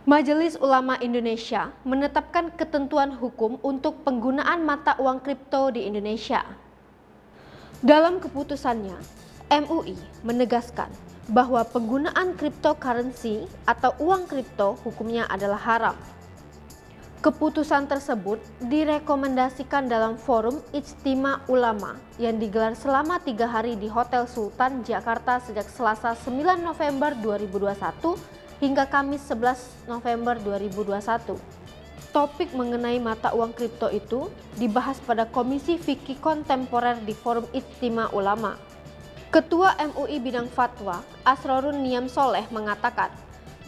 Majelis Ulama Indonesia menetapkan ketentuan hukum untuk penggunaan mata uang kripto di Indonesia. Dalam keputusannya, MUI menegaskan bahwa penggunaan cryptocurrency atau uang kripto hukumnya adalah haram. Keputusan tersebut direkomendasikan dalam forum Ijtima Ulama yang digelar selama 3 hari di Hotel Sultan, Jakarta sejak Selasa 9 November 2021 hingga Kamis 11 November 2021. Topik mengenai mata uang kripto itu dibahas pada Komisi Fikih Kontemporer di Forum Ijtima Ulama. Ketua MUI Bidang Fatwa, Asrorun Niam Soleh mengatakan,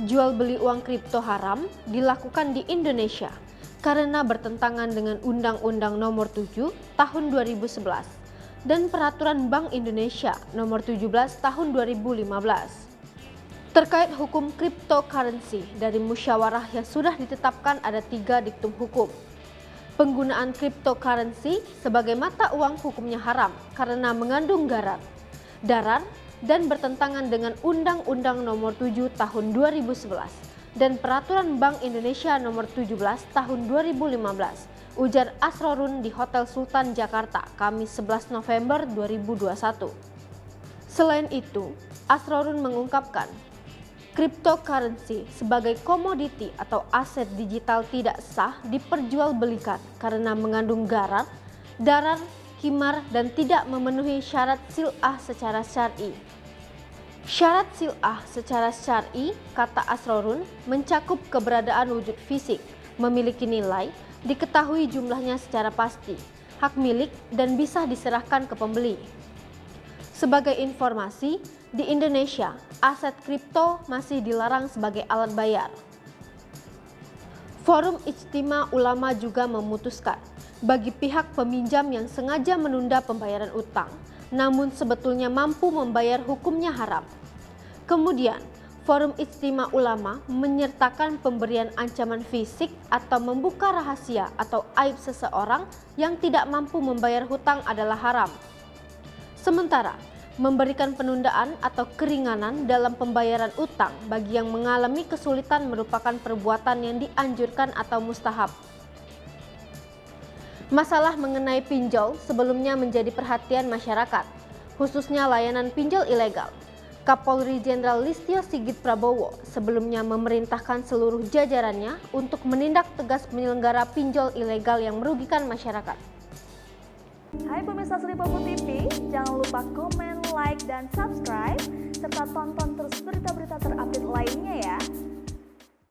jual beli uang kripto haram dilakukan di Indonesia karena bertentangan dengan Undang-Undang Nomor 7 Tahun 2011 dan Peraturan Bank Indonesia Nomor 17 Tahun 2015. Terkait hukum cryptocurrency dari musyawarah yang sudah ditetapkan ada 3 diktum hukum. Penggunaan cryptocurrency sebagai mata uang hukumnya haram karena mengandung garar, darar, dan bertentangan dengan Undang-Undang Nomor 7 Tahun 2011 dan Peraturan Bank Indonesia Nomor 17 Tahun 2015, ujar Asrorun di Hotel Sultan Jakarta, Kamis 11 November 2021. Selain itu, Asrorun mengungkapkan, cryptocurrency sebagai komoditi atau aset digital tidak sah diperjualbelikan karena mengandung garar, darar, khimar, dan tidak memenuhi syarat sil'ah secara syar'i. Syarat sil'ah secara syar'i, kata Asrorun, mencakup keberadaan wujud fisik, memiliki nilai, diketahui jumlahnya secara pasti, hak milik, dan bisa diserahkan ke pembeli. Sebagai informasi, di Indonesia, aset kripto masih dilarang sebagai alat bayar. Forum Ijtima Ulama juga memutuskan, bagi pihak peminjam yang sengaja menunda pembayaran utang, namun sebetulnya mampu membayar hukumnya haram. Kemudian, Forum Ijtima Ulama menyertakan pemberian ancaman fisik atau membuka rahasia atau aib seseorang yang tidak mampu membayar hutang adalah haram. Sementara, memberikan penundaan atau keringanan dalam pembayaran utang bagi yang mengalami kesulitan merupakan perbuatan yang dianjurkan atau mustahab. Masalah mengenai pinjol sebelumnya menjadi perhatian masyarakat, khususnya layanan pinjol ilegal. Kapolri Jenderal Listio Sigit Prabowo sebelumnya memerintahkan seluruh jajarannya untuk menindak tegas penyelenggara pinjol ilegal yang merugikan masyarakat. Hai pemirsa Sri Popo TV, jangan lupa komen, like, dan subscribe, serta tonton terus berita-berita terupdate